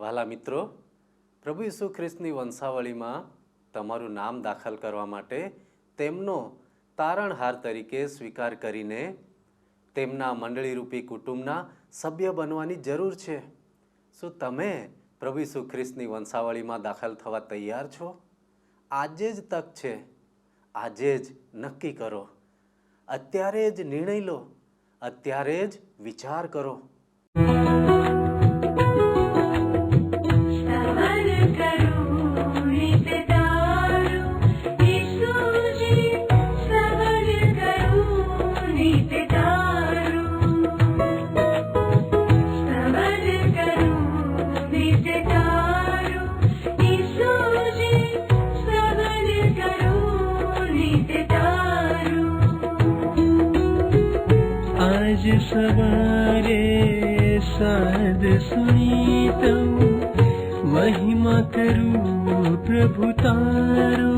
વહાલા મિત્રો, પ્રભુ ઈસુ ખ્રિસ્તની વંશાવળીમાં તમારું નામ દાખલ કરવા માટે તેમનો તારણહાર તરીકે સ્વીકાર કરીને તેમના મંડળીરૂપી કુટુંબના સભ્ય બનવાની જરૂર છે. શું તમે પ્રભુ ઈસુ ખ્રિસ્તની વંશાવળીમાં દાખલ થવા તૈયાર છો? આજે જ તક છે. આજે જ નક્કી કરો. અત્યારે જ નિર્ણય લો. અત્યારે જ વિચાર કરો. सवारे साध सुनी तऊ महिमा करूं प्रभु तारो,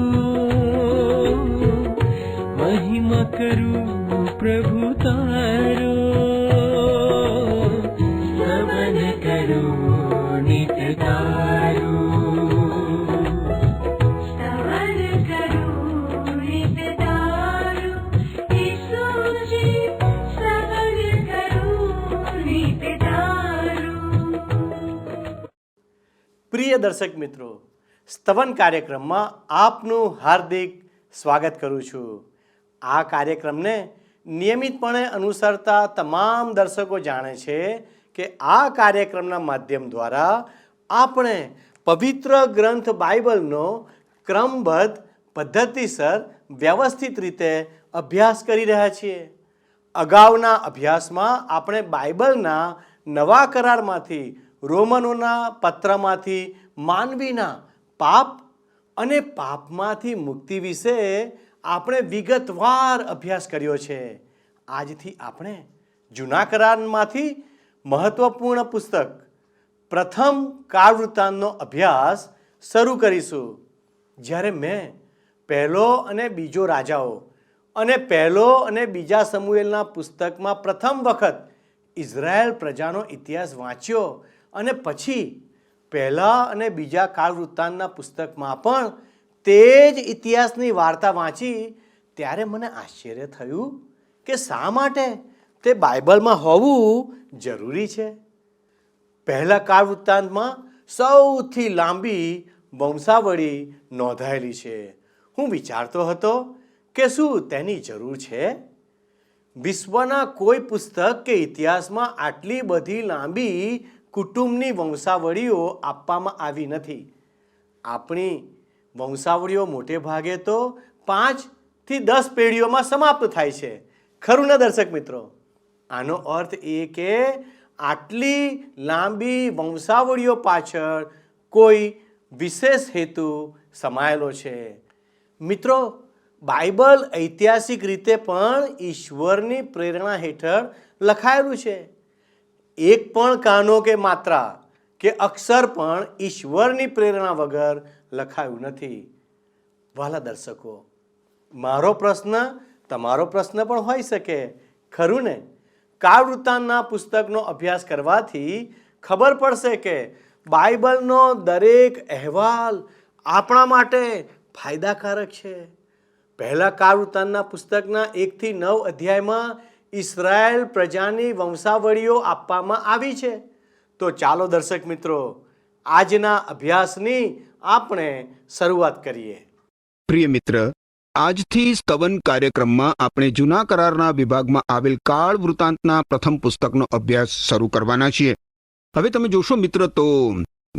महिमा करूं प्रभु तारो, स्तवन करूं नित्य तारो. પ્રિય દર્શક મિત્રો, સ્તવન કાર્યક્રમમાં આપનું હાર્દિક સ્વાગત કરું છું. આ કાર્યક્રમને નિયમિતપણે અનુસરતા તમામ દર્શકો જાણે છે કે આ કાર્યક્રમના માધ્યમ દ્વારા આપણે પવિત્ર ગ્રંથ બાઇબલનો ક્રમબદ્ધ પદ્ધતિસર વ્યવસ્થિત રીતે અભ્યાસ કરી રહ્યા છીએ. અગાઉના અભ્યાસમાં આપણે બાઇબલના નવા કરારમાંથી, રોમનોના પત્રમાંથી માનવીના પાપ અને પાપમાંથી મુક્તિ વિશે આપણે વિગતવાર અભ્યાસ કર્યો છે. આજથી આપણે જૂના કરારમાંથી મહત્વપૂર્ણ પુસ્તક પ્રથમ કાળવૃત્તાંતનો અભ્યાસ શરૂ કરીશું. જ્યારે મેં પહેલો અને બીજો રાજાઓ અને પહેલો અને બીજા સમુએલના પુસ્તકમાં પ્રથમ વખત ઇઝરાયલ પ્રજાનો ઇતિહાસ વાંચ્યો અને પછી પહેલા અને બીજા કાળવૃત્તાંતના પુસ્તકમાં પણ તે જ ઇતિહાસની વાર્તા વાંચી ત્યારે મને આશ્ચર્ય થયું કે શા માટે તે બાઇબલમાં હોવું જરૂરી છે. પહેલા કાળવૃત્તાંતમાં સૌથી લાંબી વંશાવળી નોંધાયેલી છે. હું વિચારતો હતો કે શું તેની જરૂર છે? વિશ્વના કોઈ પુસ્તક કે ઇતિહાસમાં આટલી બધી લાંબી કુટુંબની વંશાવળીઓ આપવામાં આવી નથી. આપણી વંશાવળીઓ મોટે ભાગે તો 5 થી 10 પેઢીઓમાં સમાપ્ત થાય છે. ખરું ને દર્શક મિત્રો? આનો અર્થ એ કે આટલી લાંબી વંશાવળીઓ પાછળ કોઈ વિશેષ હેતુ સમાયેલો છે. મિત્રો, બાઇબલ ઐતિહાસિક રીતે પણ ઈશ્વરની પ્રેરણા હેઠળ લખાયેલું છે. એક પણ કાનો કે માત્રા કે અક્ષર પણ ઈશ્વરની પ્રેરણા વગર લખાયું નથી. વહાલા દર્શકો, મારો પ્રશ્ન તમારો પ્રશ્ન પણ હોઈ શકે, ખરું ને? કાળવૃત્તાંતના પુસ્તકનો અભ્યાસ કરવાથી ખબર પડશે કે બાઇબલનો દરેક અહેવાલ આપણા માટે ફાયદાકારક છે. પહેલા કાળવૃત્તાંતના પુસ્તકના 1 થી 9 અધ્યાયમાં ઇઝરાયલ પ્રજાની વંશાવળીઓ આપવામાં આવી છે. તો ચાલો દર્શક મિત્રો, આજના અભ્યાસની આપણે શરૂઆત કરીએ. પ્રિય મિત્ર, આજથી સ્તવન કાર્યક્રમમાં આપણે જૂના કરારના વિભાગમાં આવેલ કાળવૃત્તાંતના પ્રથમ પુસ્તકનો અભ્યાસ શરૂ કરવાના છીએ. હવે તમે જોશો મિત્ર, તો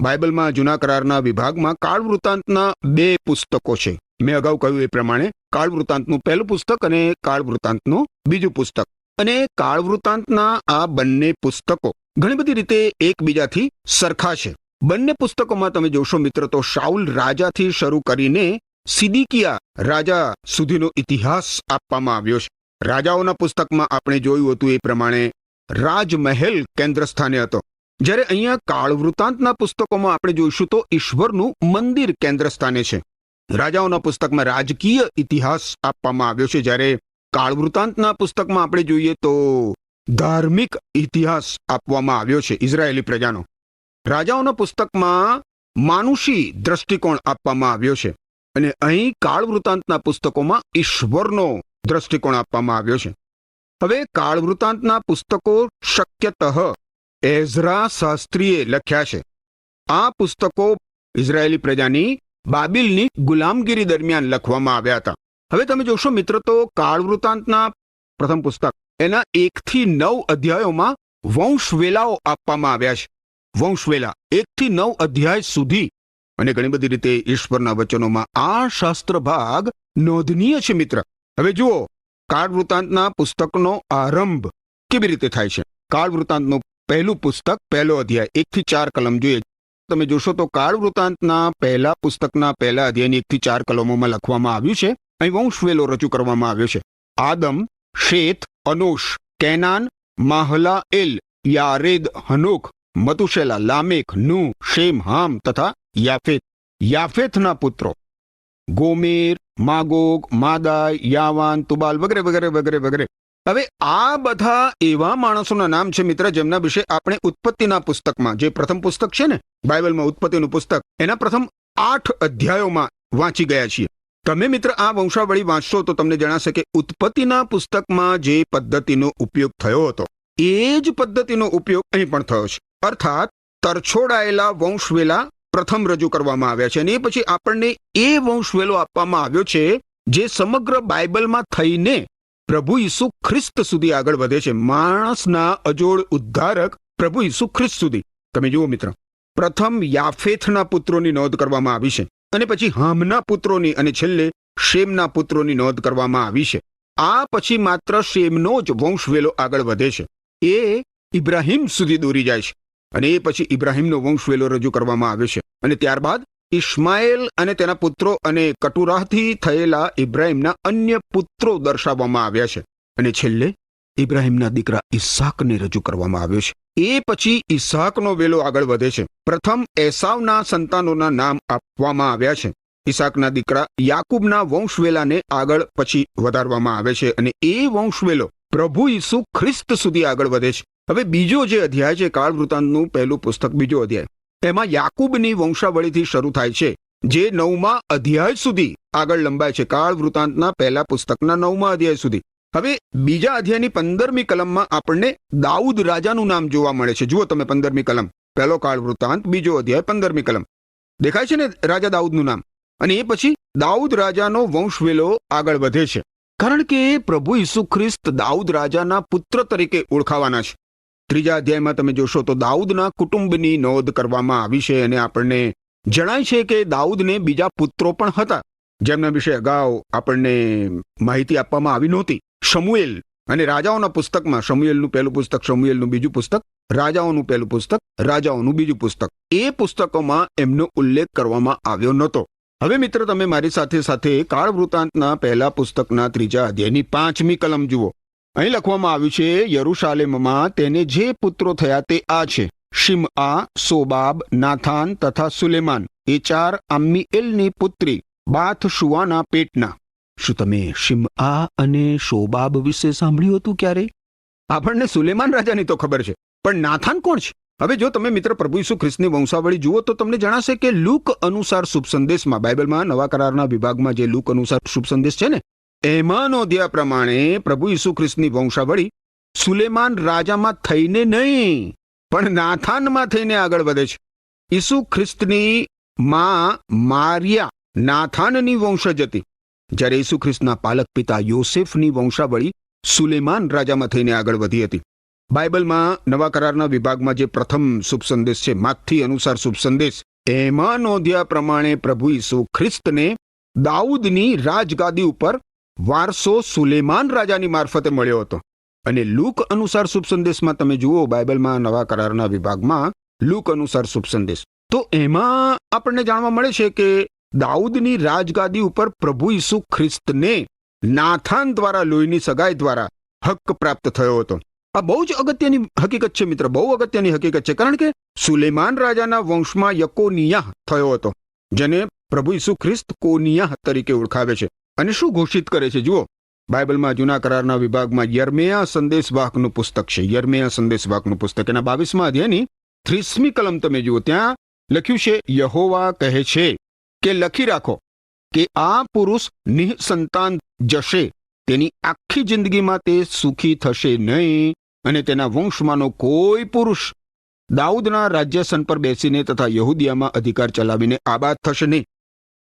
બાઇબલમાં જૂના કરારના વિભાગમાં કાળવૃત્તાંતના 2 પુસ્તકો છે. મેં અગાઉ કહ્યું એ પ્રમાણે કાળવૃત્તાંતનું પહેલું પુસ્તક અને કાળવૃત્તાંતનું બીજું પુસ્તક. અને કાળવૃત્તાંતના આ બંને પુસ્તકો ઘણી બધી રીતે એકબીજાથી સરખા છે. બંને પુસ્તકોમાં તમે જોશો મિત્ર, તો શાઉલ રાજાથી શરૂ કરીને સિદિકિયા રાજા સુધીનો ઇતિહાસ આપવામાં આવ્યો છે. રાજાઓના પુસ્તકમાં આપણે જોયું હતું એ પ્રમાણે રાજમહેલ કેન્દ્ર સ્થાને હતો, જ્યારે અહીંયા કાળવૃત્તાંતના પુસ્તકોમાં આપણે જોઈશું તો ઈશ્વરનું મંદિર કેન્દ્ર સ્થાને છે. રાજાઓના પુસ્તકમાં રાજકીય ઇતિહાસ આપવામાં આવ્યો છે, જ્યારે કાળવૃત્તાંતના પુસ્તકમાં આપણે જોઈએ તો ધાર્મિક ઇતિહાસ આપવામાં આવ્યો છે ઇઝરાયેલી પ્રજાનો. રાજાઓના પુસ્તકમાં માનુષી દ્રષ્ટિકોણ આપવામાં આવ્યો છે અને અહીં કાળ વૃત્તાંતના પુસ્તકોમાં ઈશ્વરનો દ્રષ્ટિકોણ આપવામાં આવ્યો છે. હવે કાળ વૃત્તાંતના પુસ્તકો શક્યતઃ એઝરા શાસ્ત્રીએ લખ્યા છે. આ પુસ્તકો ઇઝરાયેલી પ્રજાની બાબિલની ગુલામગીરી દરમિયાન લખવામાં આવ્યા હતા. હવે તમે જોશો મિત્ર તો કાળ વૃત્તાંતના પ્રથમ પુસ્તક એના 1 થી 9 અધ્યાયોમાં વંશવેલાઓ આપવામાં આવ્યા છે. વંશવેલા 1 થી 9 અધ્યાય સુધી, અને ઘણી બધી રીતે ઈશ્વરના વચનોમાં આ શાસ્ત્ર ભાગ નોંધનીય છે મિત્ર. હવે જુઓ કાળ વૃત્તાંતના પુસ્તકનો આરંભ કેવી રીતે થાય છે. કાળ વૃત્તાંતનું પહેલું પુસ્તક, પહેલો અધ્યાય, 1 થી 4 કલમ જોઈએ. તમે જોશો તો કાળ વૃત્તાંતના પહેલા પુસ્તકના પહેલા અધ્યાયની 1 થી 4 કલમોમાં લખવામાં આવ્યું છે. અહીં વંશવેલો રજૂ કરવામાં આવ્યો છે. આદમ, શેત, અનોશ, કેનાન, માહલાએલ, યારેદ, હનોક, મતુશેલા, લામેક, નૂ, શેમ, હામ તથા યાફેત. યાફેથના પુત્રો ગોમેર, માગોગ, માદાય, યાવાન, તુબાલ વગેરે વગેરે વગેરે વગેરે. હવે આ બધા એવા માણસોના નામ છે મિત્ર જેમના વિશે આપણે ઉત્પત્તિના પુસ્તકમાં, જે પ્રથમ પુસ્તક છે ને બાઇબલમાં, ઉત્પત્તિનું પુસ્તક, એના પ્રથમ 8 અધ્યાયોમાં વાંચી ગયા છીએ. તમે મિત્ર આ વંશાવળી વાંચશો તો તમને જણાશે કે ઉત્પત્તિના પુસ્તકમાં જે પદ્ધતિનો ઉપયોગ થયો હતો એ જ પદ્ધતિનો ઉપયોગ અહીં પણ થયો છે. અર્થાત તરછોડાયેલા વંશવેલા પ્રથમ રજૂ કરવામાં આવ્યા છે અને એ પછી આપણને એ વંશવેલો આપવામાં આવ્યો છે જે સમગ્ર બાઇબલમાં થઈને પ્રભુ ઈસુ ખ્રિસ્ત સુધી આગળ વધે છે. માણસના અજોડ ઉદ્ધારક પ્રભુ ઈસુ ખ્રિસ્ત સુધી. તમે જુઓ મિત્ર, પ્રથમ યાફેથના પુત્રોની નોંધ કરવામાં આવી છે અને પછી હામના પુત્રોની અને છેલ્લે શેમના પુત્રોની નોંધ કરવામાં આવી છે. આ પછી માત્ર શેમનો જ વંશવેલો આગળ વધે છે. એ ઇબ્રાહિમ સુધી દોરી જાય છે અને એ પછી ઇબ્રાહિમનો વંશવેલો રજૂ કરવામાં આવ્યો છે અને ત્યારબાદ ઇસ્માએલ અને તેના પુત્રો અને કટુરાહથી થયેલા ઇબ્રાહિમના અન્ય પુત્રો દર્શાવવામાં આવ્યા છે અને છેલ્લે ઇબ્રાહિમના દીકરા ઈસાકને રજૂ કરવામાં આવ્યો છે. એ પછી ઈસાકનો વેલો આગળ વધે છે. પ્રથમ એસાવના સંતાનોના નામ આપવામાં આવ્યા છે. ઈસાકના દીકરા યાકૂબના વંશવેલાને આગળ પછી વધારવામાં આવે છે અને એ વંશવેલો પ્રભુ ઈસુ ખ્રિસ્ત સુધી આગળ વધે છે. હવે બીજો જે અધ્યાય છે કાળ વૃત્તાંતનું પહેલું પુસ્તક, બીજો અધ્યાય, એમાં યાકૂબની વંશાવળીથી શરૂ થાય છે જે 9મા અધ્યાય સુધી આગળ લંબાય છે. કાળ વૃત્તાંતના પહેલા પુસ્તકના 9મા અધ્યાય સુધી. હવે બીજા અધ્યાયની 15મી કલમમાં આપણને દાઉદ રાજાનું નામ જોવા મળે છે. જુઓ તમે 15મી કલમ, પહેલો કાળ વૃત્તાંત, બીજો અધ્યાય, 15મી કલમ. દેખાય છે ને રાજા દાઉદનું નામ? અને એ પછી દાઉદ રાજાનો વંશવેલો આગળ વધે છે કારણ કે પ્રભુ ઈસુ ખ્રિસ્ત દાઉદ રાજાના પુત્ર તરીકે ઓળખાવાના છે. ત્રીજા અધ્યાયમાં તમે જોશો તો દાઉદના કુટુંબની નોંધ કરવામાં આવી છે અને આપણને જણાય છે કે દાઉદને બીજા પુત્રો પણ હતા જેમના વિશે અગાઉ આપણને માહિતી આપવામાં આવી નહોતી. શમુએલ અને રાજાઓના પુસ્તકમાં શમુએલનું પહેલું પુસ્તક, શમુએલનું બીજું પુસ્તક, રાજાઓનું પહેલું પુસ્તક, રાજાઓનું બીજું પુસ્તક, એ પુસ્તકોમાં એમનો ઉલ્લેખ કરવામાં આવ્યો નહોતો. હવે મિત્ર તમે મારી સાથે સાથે કાળ વૃત્તાંતના પહેલા પુસ્તકના 3જા અધ્યાયની 5મી કલમ જુઓ. અહીં લખવામાં આવ્યું છે, યરૂશાલેમમાં તેને જે પુત્રો થયા તે આ છે, શિમઆ, સોબાબ, નાથાન તથા સુલેમાન, એ 4 આમ્મીએલની પુત્રી બાથ શુઆના પેટના. શું તમે શિમઆ અને શોબાબ વિશે સાંભળ્યું હતું ક્યારે? આપણને સુલેમાન રાજાની તો ખબર છે, પણ નાથાન કોણ છે? હવે જો તમે મિત્ર પ્રભુ ઈસુ ખ્રિસ્તની વંશાવળી જુઓ તો તમને જણાશે કે લૂક અનુસાર શુભ સંદેશમાં, બાઇબલમાં નવા કરારના વિભાગમાં જે લૂક અનુસાર શુભ સંદેશ છે ને, એમાં નોંધ્યા પ્રમાણે પ્રભુ ઈસુ ખ્રિસ્તની વંશાવળી સુલેમાન રાજામાં થઈને નહીં પણ નાથાનમાં થઈને આગળ વધે છે. ઈસુ ખ્રિસ્તની માં મારિયા નાથાનની વંશજ હતી, જ્યારે ઈસુ ખ્રિસ્તના પાલક પિતા યોસેફની વંશાવળી સુલેમાન રાજામાં થઈને આગળ વધી હતી. બાઇબલમાં નવા કરારના વિભાગમાં જે પ્રથમ શુભ સંદેશ છે, માથી અનુસાર શુભ સંદેશ, એમાં નોંધ્યા પ્રમાણે પ્રભુ ઈસુ ખ્રિસ્તને દાઉદની રાજગાદી ઉપર વારસો સુલેમાન રાજાની મારફતે મળ્યો હતો. અને લૂક અનુસાર શુભ સંદેશમાં તમે જુઓ, બાઇબલમાં નવા કરારના વિભાગમાં લૂક અનુસાર શુભ સંદેશ, તો એમાં આપણને જાણવા મળે છે કે દાઉદની રાજગાદી ઉપર પ્રભુ ઈસુ ખ્રિસ્તને નાથાન દ્વારા, લોહીની સગાઈ દ્વારા હક પ્રાપ્ત થયો હતો. આ બહુ જ અગત્યની હકીકત છે મિત્ર, બહુ અગત્યની હકીકત છે, કારણ કે સુલેમાન રાજાના વંશમાં યકોનિયાહ થયો હતો, જેને પ્રભુ ઈસુ ખ્રિસ્ત કોનિયાહ તરીકે ઓળખાવે છે. અને શું ઘોષિત કરે છે જુઓ, બાઇબલમાં જૂના કરારના વિભાગમાં યર્મિયા સંદેશવાહકનું પુસ્તક છે, યર્મિયા સંદેશવાહકનું પુસ્તક, એના 22મા અધ્યાયની 30મી કલમ તમે જુઓ, ત્યાં લખ્યું છે, યહોવા કહે છે કે લખી રાખો કે આ પુરુષ નિઃસંતાન જશે, તેની આખી જિંદગીમાં તે સુખી થશે નહીં, અને તેના વંશમાંનો કોઈ પુરુષ દાઉદના રાજ્યાસન પર બેસીને તથા યહૂદિયામાં અધિકાર ચલાવીને આબાદ થશે નહીં.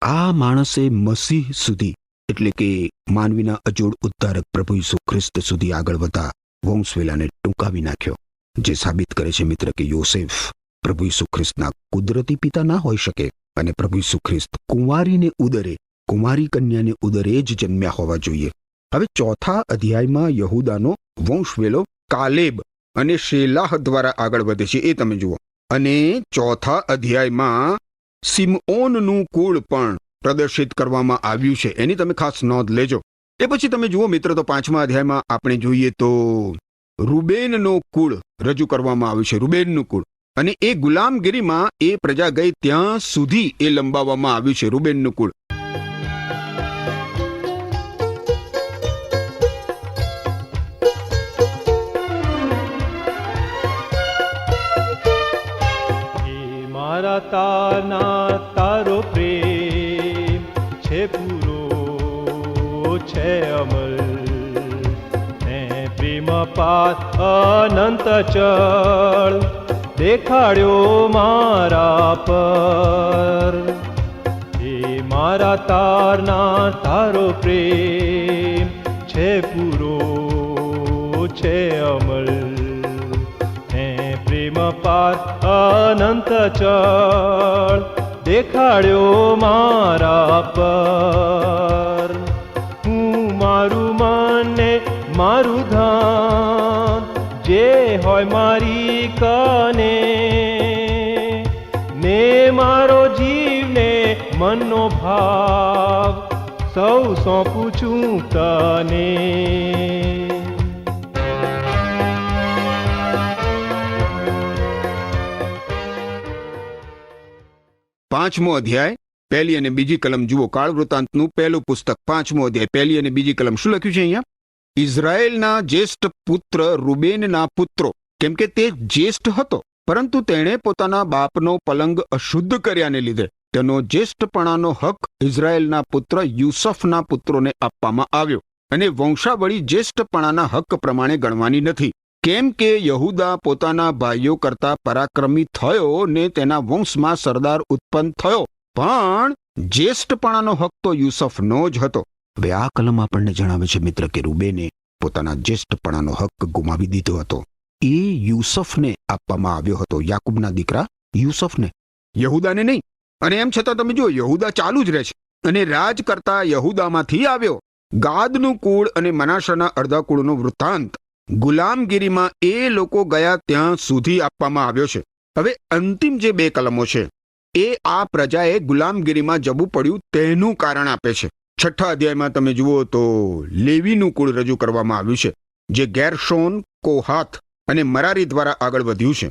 આ માણસે મસીહ સુધી, એટલે કે માનવીના અજોડ ઉદ્ધારક પ્રભુ ઈસુ ખ્રિસ્ત સુધી આગળ વધતા વંશવેલાને ટૂંકાવી નાખ્યો, જે સાબિત કરે છે મિત્ર કે યોસેફ પ્રભુ ઈસુ ખ્રિસ્તના કુદરતી પિતા ના હોઈ શકે, અને પ્રભુ ઈસુ ખ્રિસ્ત કુંવારી કન્યાને ઉદરે જ જન્મ્યા હોવા જોઈએ. હવે 4થા અધ્યાયમાં યહૂદાનો વંશવેલો કાલેબ અને શેલાહ દ્વારા આગળ વધે છે, એ તમે જુઓ. અને 4થા અધ્યાયમાં સિમઓનનું કુળ પણ પ્રદર્શિત કરવામાં આવ્યું છે, એની તમે ખાસ નોંધ લેજો. એ પછી તમે જુઓ મિત્ર, તો 5મા અધ્યાયમાં આપણે જોઈએ તો રૂબેનનો કુળ રજૂ કરવામાં આવ્યું છે, રૂબેનનું કુળ. અને એ ગુલામગીરીમાં એ પ્રજા ગઈ ત્યાં સુધી એ લંબાવવામાં આવ્યું છે, રૂબેનનું કુળ. મારા તારના તારો પ્રેમ છે પૂરો છે અમલ, ને પ્રેમ પાથ અનંત ચળ દેખાડ્યો મારા પર. એ મારા તારના તારો પ્રેમ છે પૂરો છે અમલ, પ્રેમ પાથ અનંત ચળ દેખાડ્યો મારા પર. હું મારું મન ને મારું ધાન જે હોય મારી કને, ને મારો જીવને મનનો ભાવ સૌ સોંપું છું તને. 5મો અધ્યાય 1લી અને 2જી કલમ જુઓ. કાળ વૃત્તાંતનું પહેલું પુસ્તક 5મો અધ્યાય 1લી અને 2જી કલમ. શું લખ્યું છે અહીંયા? ઇઝરાયેલના જ્યેષ્ઠ પુત્ર રૂબેનના પુત્રો, કેમ કે તે જ્યેષ્ઠ હતો, પરંતુ તેણે પોતાના બાપનો પલંગ અશુદ્ધ કર્યાને લીધે તેનો જ્યેષ્ઠપણાનો હક ઇઝરાયેલના પુત્ર યુસફના પુત્રોને આપવામાં આવ્યો, અને વંશાવળી જ્યેષ્ઠપણાના હક પ્રમાણે ગણવાની નથી, કેમ કે યહૂદા પોતાના ભાઈઓ કરતા પરાક્રમી થયો ને તેના વંશમાં સરદાર ઉત્પન્ન થયો, પણ જ્યેષ્ઠપણાનો હક તો યુસફનો જ હતો. હવે આ કલમ આપણને જણાવે છે મિત્ર કે રૂબેને પોતાના જ્યેષ્ઠપણાનો હક ગુમાવી દીધો હતો. એ યુસફને આપવામાં આવ્યો હતો, યાકૂબના દીકરા યુસફને, યહૂદાને નહીં. અને એમ છતાં તમે જુઓ, યહૂદા ચાલુ જ રહે છે, અને રાજ કરતા યહૂદામાંથી આવ્યો. ગાદનું કુળ અને મનાશાના અડધા કુળનો વૃત્તાંત ગુલામગીરીમાં એ લોકો ગયા ત્યાં સુધી આપવામાં આવ્યો છે. હવે અંતિમ જે 2 કલમો છે એ આ પ્રજાએ ગુલામગીરીમાં જવું પડ્યું તેનું કારણ આપે છે. 6ઠા અધ્યાયમાં તમે જુઓ તો લેવીનું કુળ રજૂ કરવામાં આવ્યું છે, જે ગેરશોન, કોહાથ અને મરારી દ્વારા આગળ વધ્યું છે.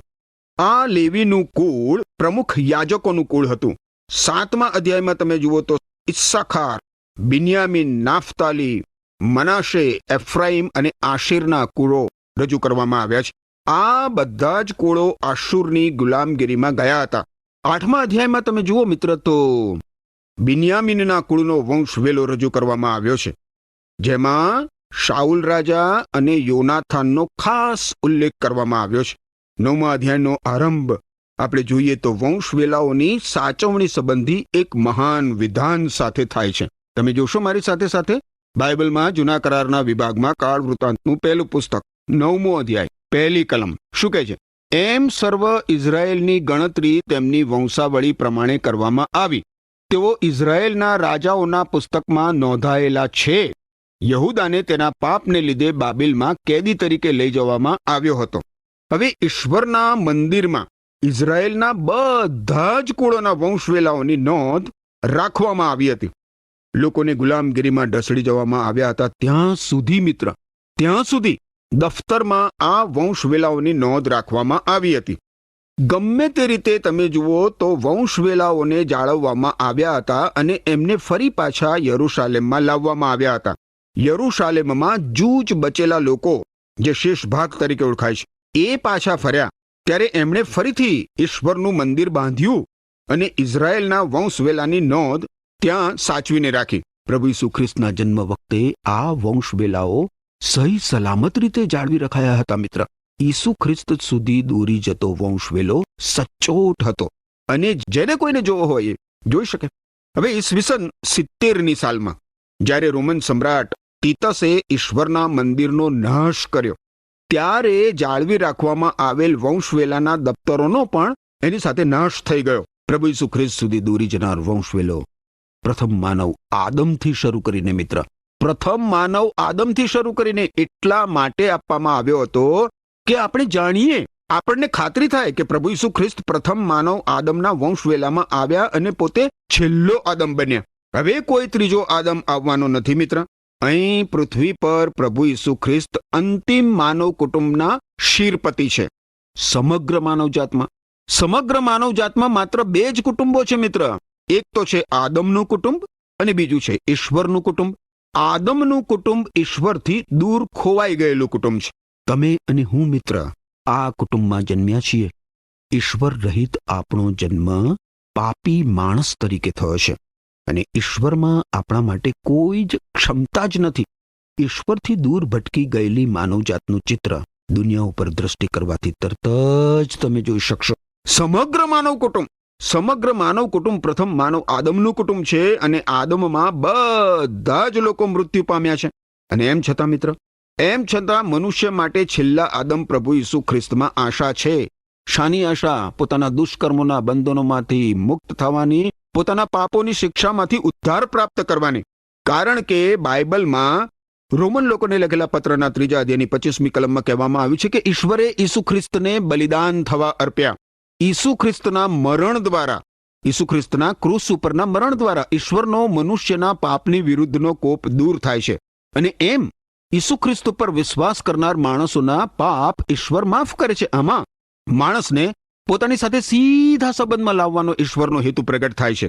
આ લેવીનું કુળ પ્રમુખ યાજકોનું કુળ હતું. 7મા અધ્યાયમાં તમે જુઓ તો ઇસ્સાખાર, બિન્યામીન, નાફતાલી, મનાશે, એફ્રાઈમ અને આશીરના કુળો રજૂ કરવામાં આવ્યા છે. આ બધા જ કુળો આશુરની ગુલામગીરીમાં ગયા હતા. 8મા અધ્યાયમાં તમે જુઓ મિત્ર તો બિન્યામીનના કુળનો વંશવેલો રજૂ કરવામાં આવ્યો છે, જેમાં શાઉલ રાજા અને યોનાથાનનો ખાસ ઉલ્લેખ કરવામાં આવ્યો છે. 9મા અધ્યાયનો આરંભ આપણે જોઈએ તો વંશવેલાઓની સાચવણી સંબંધી એક મહાન વિધાન સાથે થાય છે. તમે જોશો મારી સાથે સાથે બાઇબલમાં જૂના કરારના વિભાગમાં કાળ વૃત્તાંતનું પહેલું પુસ્તક 9મો અધ્યાય 1લી કલમ શું કહે છે? એમ સર્વ ઇઝરાયેલની ગણતરી તેમની વંશાવળી પ્રમાણે કરવામાં આવી. તેઓ ઇઝરાયેલના રાજાઓના પુસ્તકમાં નોંધાયેલા છે. યહૂદાને તેના પાપને લીધે બાબિલમાં કેદી તરીકે લઈ જવામાં આવ્યો હતો. હવે ઈશ્વરના મંદિરમાં ઇઝરાયેલના બધા જ કુળોના વંશવેલાઓની નોંધ રાખવામાં આવી હતી. લોકોને ગુલામગીરીમાં ઢસડી જવામાં આવ્યા હતા ત્યાં સુધી મિત્ર, ત્યાં સુધી દફતરમાં આ વંશવેલાઓની નોંધ રાખવામાં આવી હતી. ગમે તે રીતે તમે જુઓ તો વંશવેલાઓને જાળવવામાં આવ્યા હતા અને એમને ફરી પાછા યરૂશાલેમમાં લાવવામાં આવ્યા હતા. યરૂશાલેમમાં જૂજ બચેલા લોકો, જે શેષ ભાગ તરીકે ઓળખાય છે, એ પાછા ફર્યા ત્યારે એમણે ફરીથી ઈશ્વરનું મંદિર બાંધ્યું અને ઇઝરાયેલના વંશવેલાની નોંધ ત્યાં સાચવીને રાખી. પ્રભુ ઈસુ ખ્રિસ્તના જન્મ વખતે આ વંશવેલાઓ સહી સલામત રીતે જાળવી રખાયા હતા મિત્ર. ઈસુ ખ્રિસ્ત સુધી દોરી જતો વંશવેલો સચોટ હતો અને જેને કોઈને જોવો હોય એ જોઈ શકે. હવે ઈસવીસન 70ની સાલમાં જ્યારે રોમન સમ્રાટ ટીટસે ઈશ્વરના મંદિરનો નાશ કર્યો ત્યારે જાળવી રાખવામાં આવેલ વંશવેલાના દપ્તરોનો પણ એની સાથે નાશ થઈ ગયો. પ્રભુ ઈસુ ખ્રિસ્ત સુધી દોરી જનાર વંશવેલો પ્રથમ માનવ આદમથી શરૂ કરીને મિત્ર, પ્રથમ માનવ આદમથી શરૂ કરીને એટલા માટે આપવામાં આવ્યો હતો કે આપણે જાણીએ, આપણને ખાતરી થાય કે પ્રભુ ઈસુ ખ્રિસ્ત પ્રથમ માનવ આદમના વંશવેલામાં આવ્યા અને પોતે છેલ્લો આદમ બન્યા. હવે કોઈ ત્રીજો આદમ આવવાનો નથી મિત્ર. અહીં પૃથ્વી પર પ્રભુ ઈસુ ખ્રિસ્ત અંતિમ માનવ કુટુંબના શિરપતિ છે. સમગ્ર માનવજાતમાં માત્ર 2 જ કુટુંબો છે મિત્ર. એક તો છે આદમનું કુટુંબ અને બીજું છે ઈશ્વરનું કુટુંબ. આદમનું કુટુંબ ઈશ્વરથી દૂર ખોવાઈ ગયેલું કુટુંબ છે. તમે અને હું મિત્ર આ કુટુંબમાં જન્મ્યા છીએ. ઈશ્વર રહિત આપણો જન્મ પાપી માણસ તરીકે થયો છે અને ઈશ્વરમાં આપણા માટે કોઈ જ ક્ષમતા જ નથી. ઈશ્વરથી દૂર ભટકી ગયેલી માનવજાતનું ચિત્ર દુનિયા ઉપર દ્રષ્ટિ કરવાથી તરત જ તમે જોઈ શકશો. સમગ્ર માનવ કુટુંબ પ્રથમ માનવ આદમનું કુટુંબ છે અને આદમમાં બધા જ લોકો મૃત્યુ પામ્યા છે. અને એમ છતાં મિત્ર, મનુષ્ય માટે છેલ્લા આદમ પ્રભુ ઈસુ ખ્રિસ્તમાં આશા છે. શાની આશા? પોતાના દુષ્કર્મોના બંધનોમાંથી મુક્ત થવાની, પોતાના પાપોની શિક્ષામાંથી ઉદ્ધાર પ્રાપ્ત કરવાની. કારણ કે બાઇબલમાં રોમન લોકોને લખેલા પત્રના 3 અધ્યાયની 25મી કલમમાં કહેવામાં આવ્યું છે કે ઈશ્વરે ઈસુ ખ્રિસ્તને બલિદાન થવા અર્પ્યા. ઈસુ ખ્રિસ્તના ક્રૂસ ઉપરના મરણ દ્વારા ઈશ્વરનો મનુષ્યના પાપની વિરુદ્ધનો કોપ દૂર થાય છે અને એમ ઈસુ ખ્રિસ્ત પર વિશ્વાસ કરનાર માણસોના પાપ ઈશ્વર માફ કરે છે. આમાં માણસને પોતાની સાથે સીધા સંબંધમાં લાવવાનો ઈશ્વરનો હેતુ પ્રગટ થાય છે.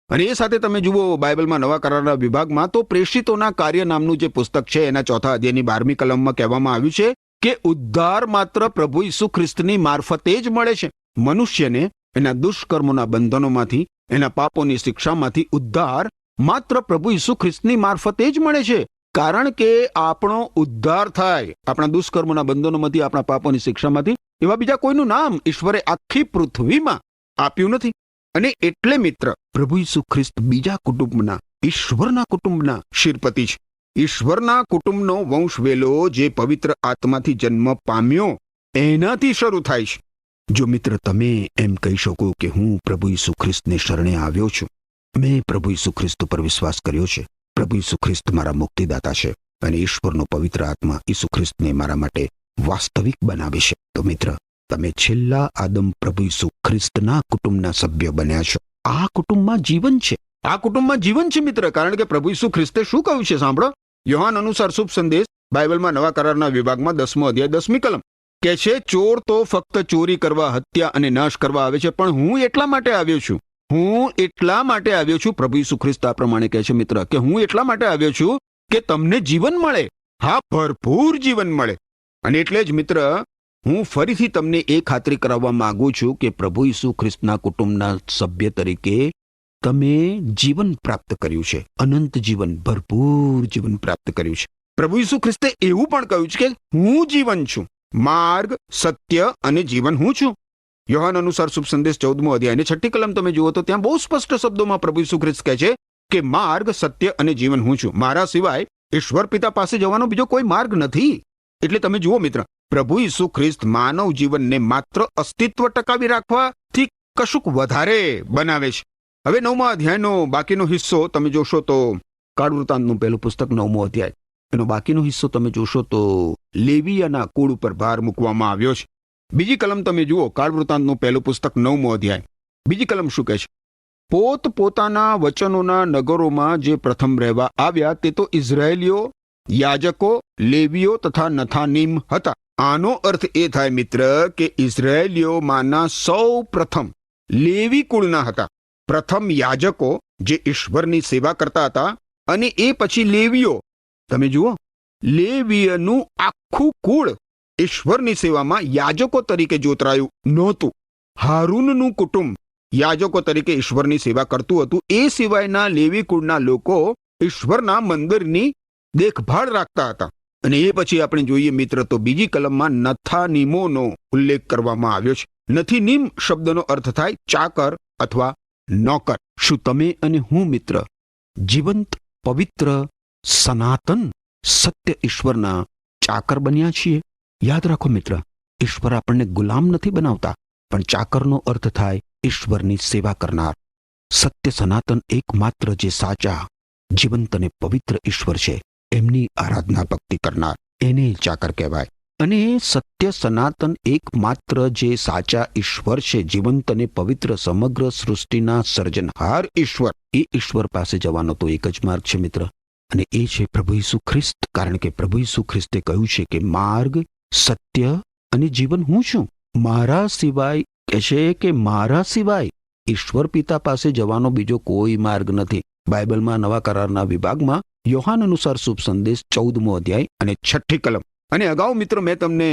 અને એ સાથે તમે જુઓ બાઇબલમાં નવા કરારના વિભાગમાં તો પ્રેષિતોના કાર્ય નામનું જે પુસ્તક છે એના 4 અધ્યાયની 12મી કલમમાં કહેવામાં આવ્યું છે કે ઉદ્ધાર માત્ર પ્રભુ ઈસુ ખ્રિસ્તની મારફતે જ મળે છે. મનુષ્યને એના દુષ્કર્મોના બંધનોમાંથી, એના પાપોની શિક્ષામાંથી ઉદ્ધાર માત્ર પ્રભુ ઈસુ ખ્રિસ્તની મારફતે જ મળે છે. કારણ કે આપણો ઉદ્ધાર થાય આપણા દુષ્કર્મોના બંધનોમાંથી, આપણા પાપોની શિક્ષામાંથી, એવા બીજા કોઈનું નામ ઈશ્વરે આખી પૃથ્વીમાં આપ્યું નથી. અને એટલે મિત્ર પ્રભુ ઈસુ ખ્રિસ્ત બીજા કુટુંબના, ઈશ્વરના કુટુંબના શિરપતિ છે. ઈશ્વરના કુટુંબનો વંશવેલો જે પવિત્ર આત્માથી જન્મ પામ્યો એનાથી શરૂ થાય છે. જો મિત્ર તમે એમ કહી શકો કે હું પ્રભુ ઈસુ ખ્રિસ્તને શરણે આવ્યો છું, મેં પ્રભુ ઈસુ ખ્રિસ્ત પર વિશ્વાસ કર્યો છે, પ્રભુ ઈસુ ખ્રિસ્ત મારા મુક્તિદાતા છે અને ઈશ્વરનો પવિત્ર આત્મા ઈસુ ખ્રિસ્તને મારા માટે વાસ્તવિક બનાવે છે, તો મિત્ર તમે છેલ્લા આદમ પ્રભુ ઈસુ ખ્રિસ્તના કુટુંબના સભ્ય બન્યા છો. આ કુટુંબમાં જીવન છે મિત્ર. કારણ કે પ્રભુ ઈસુ ખ્રિસ્તે શું કહ્યું છે સાંભળો. યોહાન અનુસાર શુભ સંદેશ બાઇબલમાં નવા કરારના વિભાગમાં 10મો અધ્યાય 10મી કલમ કે છે, ચોર તો ફક્ત ચોરી કરવા, હત્યા અને નાશ કરવા આવે છે, પણ હું એટલા માટે આવ્યો છું. પ્રભુ ઈસુ ખ્રિસ્ત આ પ્રમાણે કહે છે મિત્ર કે હું એટલા માટે આવ્યો છું કે તમને જીવન મળે, હા ભરપૂર જીવન મળે. અને એટલે જ મિત્ર હું ફરીથી તમને એ ખાતરી કરાવવા માંગુ છું કે પ્રભુ ઈસુ ખ્રિસ્તના કુટુંબના સભ્ય તરીકે તમે જીવન પ્રાપ્ત કર્યું છે, અનંત જીવન, ભરપૂર જીવન પ્રાપ્ત કર્યું છે. પ્રભુ ઈસુ ખ્રિસ્તે એવું પણ કહ્યું છે કે હું જીવન છું, માર્ગ, સત્ય અને જીવન હું છું. યોહાન અનુસાર શુભ સંદેશ 14મો અધ્યાય અને 6ઠ્ઠી કલમ તમે જુઓ તો ત્યાં બહુ સ્પષ્ટ શબ્દોમાં પ્રભુ ઈસુ ખ્રિસ્ત કહે છે કે માર્ગ, સત્ય અને જીવન હું છું. મારા સિવાય ઈશ્વર પિતા પાસે જવાનો બીજો કોઈ માર્ગ નથી. એટલે તમે જુઓ મિત્ર, પ્રભુ ઈસુ ખ્રિસ્ત માનવ જીવનને માત્ર અસ્તિત્વ ટકાવી રાખવાથી કશુંક વધારે બનાવે છે. હવે 9મા અધ્યાયનો બાકીનો હિસ્સો તમે જોશો તો કાળવૃતાંતનું પહેલું પુસ્તક 9મો અધ્યાય, એનો બાકીનો હિસ્સો તમે જોશો તો લેવીયાના કુળ ઉપર ભાર મૂકવામાં આવ્યો છે. બીજી કલમ તમે જુઓ, કાળવૃતાંતનું પહેલું પુસ્તક 9મો અધ્યાય, બીજી કલમ શું કહે છે? પોતપોતાના વચનોના નગરોમાં જે પ્રથમ રહેવા આવ્યા તે તો ઇઝરાયેલીઓ, યાજકો, લેવીઓ તથા નથાનીમ હતા. આનો અર્થ એ થાય મિત્ર કે ઇઝરાયેલીઓમાંના સૌ પ્રથમ લેવી કુળના હતા. પ્રથમ યાજકો જે ઈશ્વરની સેવા કરતા હતા અને એ પછી લેવીઓ. તમે જુઓ, લેવીયનું આખું કુળ ઈશ્વરની સેવામાં યાજકો તરીકે જોતરાયું નહોતું. હારૂનનું કુટુંબ યાજકો તરીકે ઈશ્વરની સેવા કરતું હતું. એ સિવાયના લેવી કુળના લોકો ઈશ્વરના મંદિરની દેખભાળ રાખતા હતા. અને એ પછી આપણે જોઈએ મિત્ર તો બીજી કલમમાં નથાનીમોનો ઉલ્લેખ કરવામાં આવ્યો છે. નથીનીમ શબ્દનો અર્થ થાય ચાકર અથવા નોકર. શું તમે અને હું મિત્ર જીવંત, પવિત્ર, સનાતન, સત્ય ઈશ્વરના ચાકર બન્યા છીએ? યાદ રાખો મિત્ર, ઈશ્વર આપણને ગુલામ નથી બનાવતા, પણ ચાકરનો અર્થ થાય ઈશ્વરની સેવા કરનાર. સત્ય સનાતન એકમાત્ર જે સાચા, જીવંત અને પવિત્ર ઈશ્વર છે, એમની આરાધના ભક્તિ કરનાર, એને ચાકર કહેવાય. અને સત્ય સનાતન એકમાત્ર જે સાચા ઈશ્વર છે, જીવંત અને પવિત્ર, સમગ્ર સૃષ્ટિના સર્જનહાર ઈશ્વર, એ ઈશ્વર પાસે જવાનો તો એક જ માર્ગ છે મિત્ર, અને એ છે પ્રભુ ઈસુ ખ્રિસ્ત. કારણ કે પ્રભુ ઈસુ ખ્રિસ્તે કહ્યું છે કે માર્ગ, સત્ય અને જીવન હું છું. મારા સિવાય કહેશે કે મારા સિવાય ઈશ્વર પિતા પાસે જવાનો બીજો કોઈ માર્ગ નથી. બાઇબલમાં નવા કરારના વિભાગમાં યોહાન અનુસાર શુભ સંદેશ 14મો અધ્યાય અને 6ઠ્ઠી કલમ. અને અગાઉ મિત્રો મેં તમને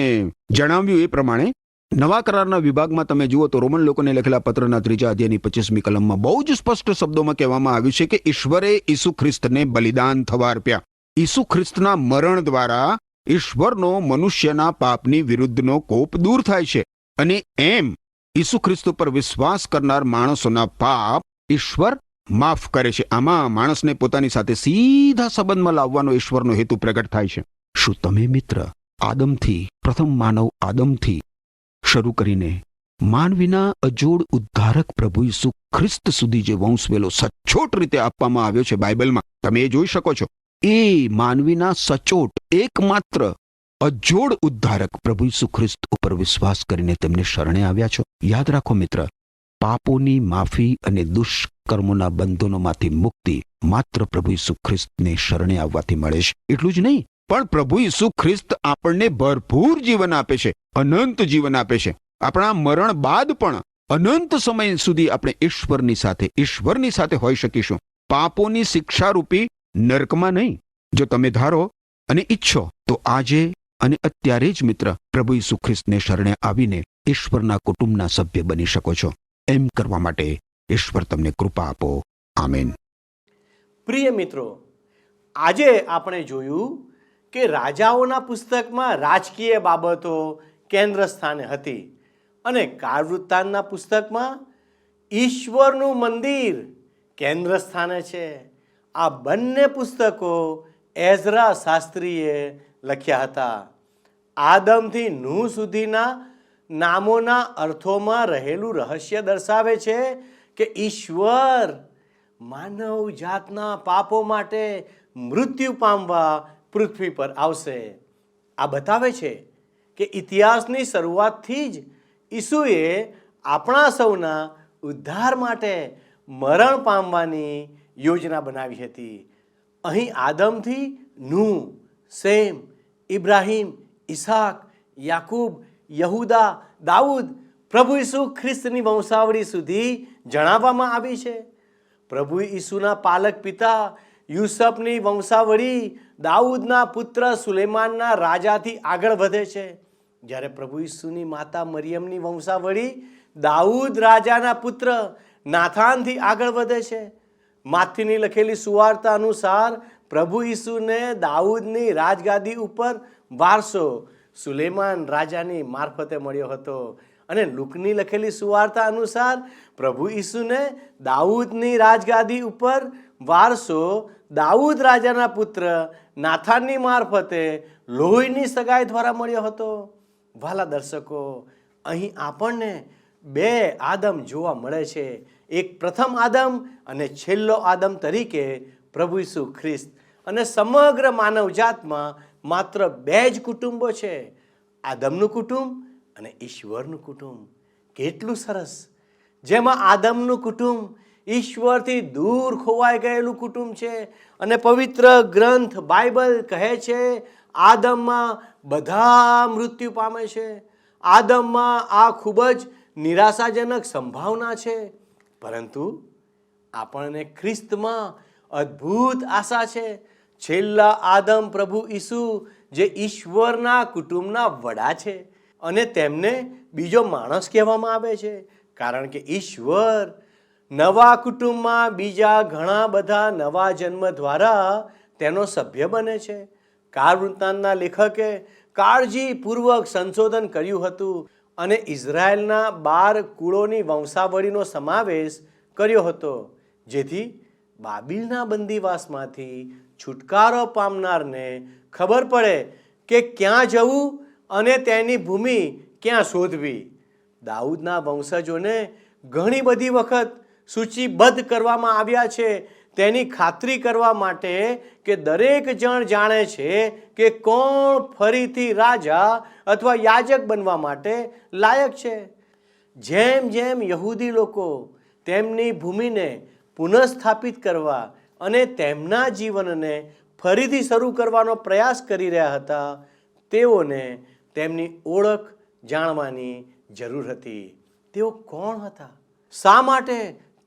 જણાવ્યું એ પ્રમાણે નવા કરારના વિભાગમાં તમે જુઓ તો રોમન લોકોને લખેલા પત્રના 3 અધ્યાયની 25મી કલમમાં બહુ જ સ્પષ્ટ શબ્દોમાં કહેવામાં આવ્યું છે કે ઈશ્વરે ઈસુ ખ્રિસ્તને બલિદાન થવા અર્પ્યા. ઈસુ ખ્રિસ્તના મરણ દ્વારા ઈશ્વરનો મનુષ્યના પાપની વિરુદ્ધનો કોપ દૂર થાય છે. અને એમ ઈસુ ખ્રિસ્ત પર વિશ્વાસ કરનાર માણસોના પાપ ઈશ્વર માફ કરે છે. આમાં માણસને પોતાની સાથે સીધા સંબંધમાં લાવવાનો ઈશ્વરનો હેતુ પ્રગટ થાય છે. શું તમે મિત્ર આદમથી, પ્રથમ માનવ આદમથી શરૂ કરીને માનવીના અજોડ ઉદ્ધારક પ્રભુ ઈસુ ખ્રિસ્ત સુધી જે વંશવેલો સચોટ રીતે આપવામાં આવ્યો છે બાઇબલમાં, તમે એ જોઈ શકો છો. એ માનવીના સચોટ એકમાત્ર અજોડ ઉદ્ધારક પ્રભુ ઈસુ ખ્રિસ્ત ઉપર વિશ્વાસ કરીને તેમને શરણે આવ્યા છો. યાદ રાખો મિત્ર, પાપોની માફી અને દુષ્કર્મોના બંધનોમાંથી મુક્તિ માત્ર પ્રભુ ઈસુ ખ્રિસ્તને શરણે આવવાથી મળે છે. એટલું જ નહીં, પણ પ્રભુ ઈસુ ખ્રિસ્ત આપણને ભરપૂર જીવન આપે છે, અનંત જીવન આપે છે. આપણા મરણ બાદ પણ અનંત સમય સુધી આપણે ઈશ્વરની સાથે હોઈ શકીશું. પાપોની શિક્ષારૂપી નરકમાં નહીં. જો તમે ધારો અને ઈચ્છો તો આજે અને અત્યારે જ મિત્ર પ્રભુ ઈસુ ખ્રિસ્તને શરણે આવીને ઈશ્વરના કુટુંબના સભ્ય બની શકો છો. એમ કરવા માટે ઈશ્વર તમને કૃપા આપો. આમેન. પ્રિય મિત્રો, આજે આપણે જોયું કે રાજાઓના પુસ્તકમાં રાજકીય બાબતો કેન્દ્ર સ્થાને હતી અને કાળવૃત્તાંતના પુસ્તકમાં ઈશ્વરનું મંદિર કેન્દ્ર સ્થાને છે. આ બંને પુસ્તકો એઝરા શાસ્ત્રીએ લખ્યા હતા. આદમથી નૂહ સુધીના નામોના અર્થોમાં રહેલું રહસ્ય દર્શાવે છે કે ઈશ્વર માનવ જાતના પાપો માટે મૃત્યુ પામવા પૃથ્વી પર આવશે. આ બતાવે છે કે ઇતિહાસની શરૂઆતથી જ ઈસુએ આપણા સૌના ઉદ્ધાર માટે મરણ પામવાની યોજના બનાવી હતી. અહીં આદમથી નૂહ, સેમ, ઇબ્રાહિમ, ઈસાક, યાકૂબ, યહૂદા, દાઉદ, પ્રભુ ઈસુ ખ્રિસ્તની વંશાવળી સુધી જણાવવામાં આવી છે. પ્રભુ ઈસુના પાલક પિતા યુસફની વંશાવળી દાઉદના પુત્ર સુલેમાનના રાજાથી આગળ વધે છે, જ્યારે પ્રભુ ઈસુની માતા મરિયમની વંશાવળી દાઉદ રાજાના પુત્ર નાથાનથી આગળ વધે છે. માથીની લખેલી સુવાર્તા અનુસાર પ્રભુ ઈસુને દાઉદની રાજગાદી ઉપર વારસો સુલેમાન રાજાની મારફતે મળ્યો હતો. અને લુકની લખેલી સુવાર્તા અનુસાર પ્રભુ ઈસુને દાઉદની રાજગાદી ઉપર વારસો દાઉદ રાજાના પુત્ર નાથાનની મારફતે લોહીની સગાઈ દ્વારા મળ્યો હતો. વાલા દર્શકો, અહીં આપણને 2 આદમ જોવા મળે છે. એક પ્રથમ આદમ અને છેલ્લો આદમ તરીકે પ્રભુ ઈસુ ખ્રિસ્ત. અને સમગ્ર માનવજાતમાં માત્ર 2 જ કુટુંબો છે, આદમનું કુટુંબ અને ઈશ્વરનું કુટુંબ. કેટલું સરસ! જેમાં આદમનું કુટુંબ ઈશ્વરથી દૂર ખોવાઈ ગયેલું કુટુંબ છે. અને પવિત્ર ગ્રંથ બાઇબલ કહે છે આદમમાં બધા મૃત્યુ પામે છે. આદમમાં આ ખૂબ જ નિરાશાજનક સંભાવના છે, પરંતુ આપણને ખ્રિસ્તમાં અદ્ભુત આશા છે. છેલ્લા આદમ પ્રભુ ઈસુ જે ઈશ્વરના કુટુંબના વડા છે અને તેમને બીજો માણસ કહેવામાં આવે છે, કારણ કે ઈશ્વર નવા કુટુંબમાં બીજા ઘણા બધા નવા જન્મ દ્વારા તેનો સભ્ય બને છે. કાળ વૃત્તાંતના લેખકે કાળજીપૂર્વક સંશોધન કર્યું હતું અને ઇઝરાયલના 12 કુળોની વંશાવળીનો સમાવેશ કર્યો હતો, જેથી બાબિલના બંદીવાસમાંથી છુટકારો પામનારને ખબર પડે કે ક્યાં જવું અને તેની ભૂમિ ક્યાં શોધવી. દાઉદના વંશજોને ઘણી બધી વખત સૂચિબદ્ધ કરવામાં આવ્યા છે, તેની ખાતરી કરવા માટે કે દરેક જણ જાણે છે કે કોણ ફરીથી રાજા અથવા યાજક બનવા માટે લાયક છે. જેમ જેમ યહૂદી લોકો તેમની ભૂમિને પુનઃસ્થાપિત કરવા અને તેમના જીવનને ફરીથી શરૂ કરવાનો પ્રયાસ કરી રહ્યા હતા, તેઓને તેમની ઓળખ જાણવાની જરૂર હતી. તેઓ કોણ હતા? શા માટે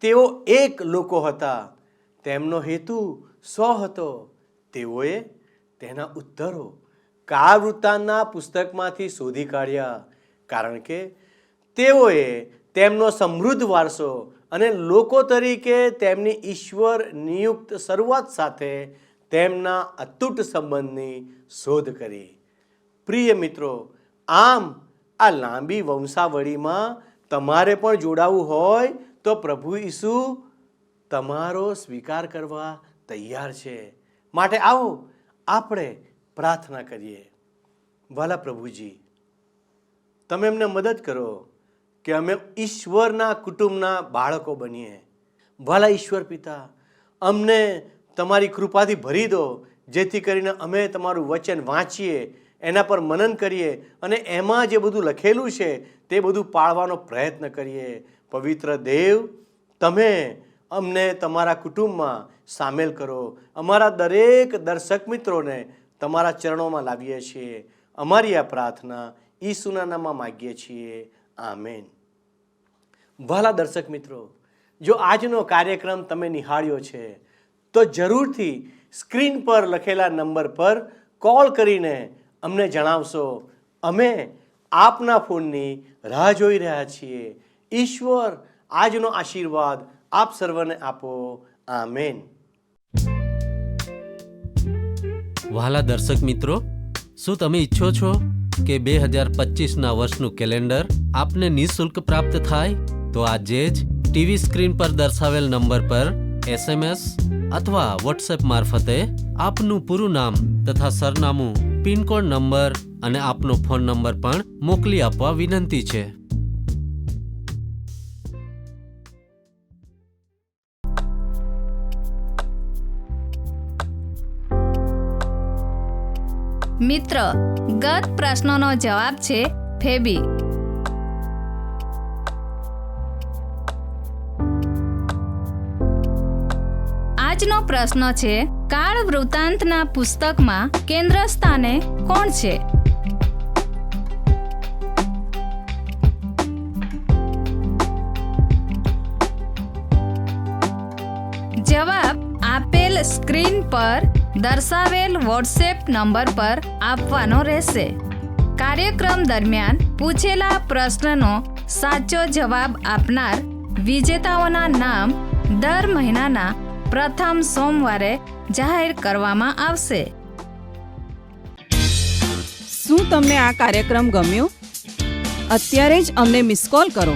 તેઓ એક લોકો હતા? તેમનો હેતુ શું હતો? તેઓએ તેના ઉત્તરો કાળ વૃત્તાંતના પુસ્તકમાંથી શોધી કાઢ્યા, કારણ કે તેઓએ તેમનો સમૃદ્ધ વારસો અને લોકો તરીકે તેમની ઈશ્વર નિયુક્ત શરૂઆત સાથે તેમના અતૂટ સંબંધની શોધ કરી. પ્રિય મિત્રો, આમ આ લાંબી વંશાવળીમાં તમારે પણ જોડાવું હોય તો પ્રભુ ઈસુ તમારો સ્વીકાર કરવા તૈયાર છે. માટે આવો આપણે પ્રાર્થના કરીએ. વાલા પ્રભુજી, તમે અમને મદદ કરો કે અમે ઈશ્વરના કુટુંબના બાળકો બનીએ. વાલા ઈશ્વર પિતા, અમને તમારી કૃપાથી ભરી દો, જેથી કરીને અમે તમારું વચન વાંચીએ, એના પર મનન કરીએ અને એમાં જે બધું લખેલું છે તે બધું પાળવાનો પ્રયત્ન કરીએ. પવિત્ર દેવ, તમે અમને તમારા કુટુંબમાં સામેલ કરો. અમારા દરેક દર્શક મિત્રોને તમારા ચરણોમાં લાવીએ છીએ. અમારી આ પ્રાર્થના ઈસુના નામમાં માગીએ છીએ. આમેન. વાલા દર્શક મિત્રો, જો આજનો કાર્યક્રમ તમે નિહાળ્યો છે તો જરૂરથી સ્ક્રીન પર લખેલા નંબર પર કોલ કરીને અમને જણાવશો. અમે આપના ફોનની રાહ જોઈ રહ્યા છીએ. ઈશ્વર આજનો આશીર્વાદ આપ સર્વને આપો. આમેન. વહાલા દર્શક મિત્રો, શું તમે ઈચ્છો છો કે 2025ના વર્ષનું કેલેન્ડર આપને નિઃશુલ્ક પ્રાપ્ત થાય? તો આજે જ ટીવી સ્ક્રીન પર દર્શાવેલ નંબર પર SMS અથવા વોટ્સએપ મારફતે આપનું પૂરું નામ તથા સરનામું, પિનકોડ નંબર અને આપનો ફોન નંબર પણ મોકલી આપવા વિનંતી છે. મિત્ર, ગત પ્રશ્નનો જવાબ છે ફેબી. આજનો પ્રશ્ન છે, કાળ વૃત્તાંતના પુસ્તકમાં કેન્દ્ર સ્થાને કોણ છે? જવાબ આપેલ સ્ક્રીન પર દર્શાવેલ વોટ્સએપ નંબર પર આપવાનો રહેશે. કાર્યક્રમ દરમિયાન પૂછેલા પ્રશ્નનો સાચો જવાબ આપનાર વિજેતાઓના નામ દર મહિનાના પ્રથમ સોમવારે જાહેર કરવામાં આવશે. શું તમને આ કાર્યક્રમ ગમ્યો? અત્યારે જ અમને મિસ કોલ કરો.